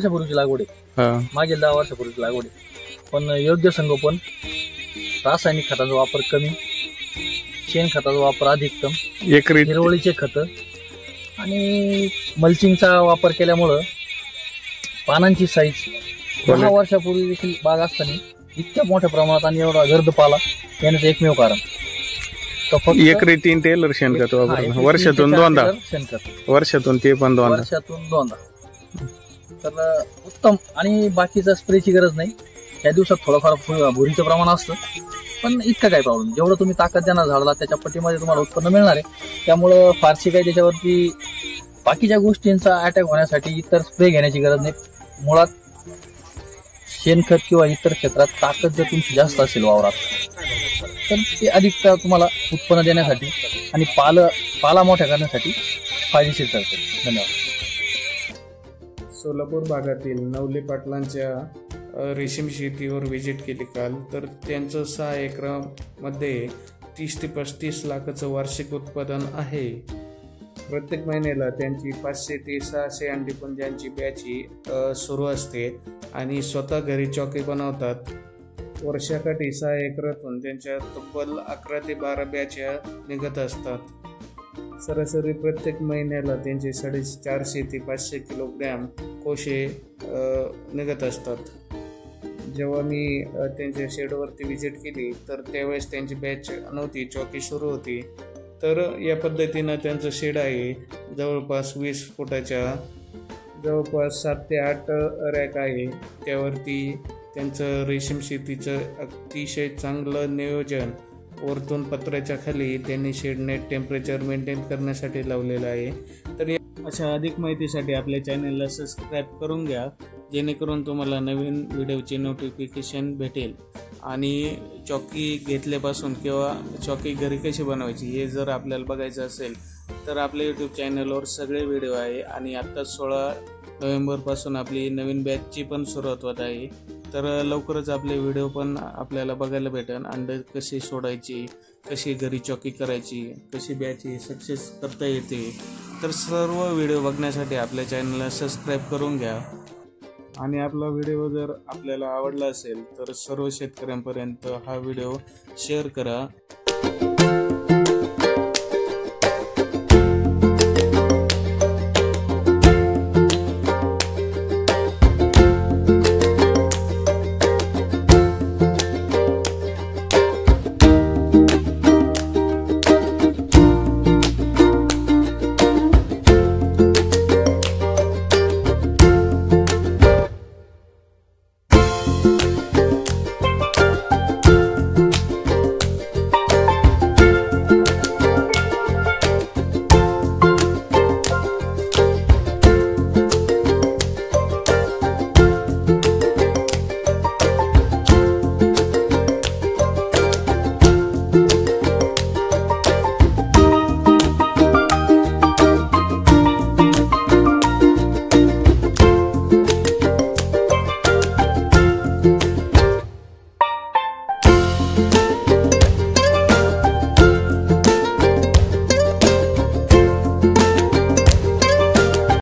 वर्षापूर्वीची लागवड आहे, मागील 10 वर्षापूर्वीची लागवड आहे. पण योग्य संगोपन, रासायनिक खताचा वापर कमी, शेणखताचा वापर अधिकतम, हिरवळीचे खतं आणि मल्चिंगचा वापर केल्यामुळं पानांची साईज 10 वर्षापूर्वी देखील बाग असताना इतक्या मोठ्या प्रमाणात आणि एवढा गर्द पाला येण्याचं एकमेव कारण. एकरी 3 टेलर शेणखत वापरणं, वर्षातून 2दा शेणखत, वर्षातून ते पण 2दा, वर्षातून 2दा. तर उत्तम. आणि बाकीचा स्प्रेची गरज नाही. या दिवसात थोडंफार भुरीचं प्रमाण असतं, पण इतका काही प्रॉब्लेम. जेवढं तुम्ही ताकद देणार झाडाला त्याच्या पट्टीमध्ये तुम्हाला उत्पन्न मिळणार आहे. त्यामुळं फारशी काही त्याच्यावरती बाकीच्या गोष्टींचा अटॅक होण्यासाठी इतर स्प्रे घेण्याची गरज नाही. मुळात शेणखत किंवा इतर क्षेत्रात ताकद जर तुमची जास्त असेल वावरात, तर ते अधिक तुम्हाला उत्पन्न देण्यासाठी आणि पाला मोठ्या करण्यासाठी फायदेशीर ठरते. धन्यवाद. सोलापूर भागातील नवले पाटलांच्या रेशीम शेतीवर व्हिजिट केली काल. तर त्यांचं 6 एकरामध्ये 30 ते 35 लाखाचं वार्षिक उत्पादन आहे. प्रत्येक महिन्याला त्यांची 500 ते 600 अंडी पुंजांची बॅची सुरू असते आणि स्वतः घरी चॉकी बनवतात. वर्षाकाठी 6 एकरातून त्यांच्या तब्बल 11 ते 12 बॅच्या निघत असतात. सरासरी प्रत्येक महिन्याला त्यांचे 450 ते 500 किलोग्रॅम कोशे निघत असतात. जेव्हा मी त्यांच्या शेडवरती व्हिजिट केली तर त्यावेळेस त्यांची बॅच नव्हती, चॉकी सुरू होती. तर या पद्धतीनं त्यांचं शेड आहे. जवळपास 20 फुटाच्या जवळपास 7 ते 8 रॅक आहे. त्यावरती त्यांचं रेशीम शेतीचं अतिशय चांगलं नियोजन वरतून पत्र्याच्या खाली त्यांनी शेडनेट टेम्परेचर मेंटेन करण्यासाठी लावलेलं आहे. तर अशा अधिक माहितीसाठी आपल्या चॅनलला सबस्क्राईब करून घ्या, जेणेकरून तुम्हाला नवीन व्हिडिओची नोटिफिकेशन भेटेल. आणि चॉकी घेतल्यापासून किंवा चॉकी घरी कशी बनवायची हे जर आपल्याला बघायचं असेल तर आपल्या यूट्यूब चॅनलवर सगळे व्हिडिओ आहे. आणि आत्ता 16 नोव्हेंबरपासून आपली नवीन बॅचची पण सुरुवात होत आहे. तर लवकरच आपले व्हिडिओ पण आपल्याला बघायला भेटेल. अंडे कशी सोडायची, कशी घरी चॉकी करायची, कशी बॅच सक्सेस करता येते. तर सर्व व्हिडिओ बघण्यासाठी आपल्या चॅनलला सबस्क्राईब करून घ्या. आणि आपला व्हिडिओ जर आपल्याला आवडला असेल तर सर्व शेतकऱ्यांपर्यंत हा व्हिडिओ शेअर करा.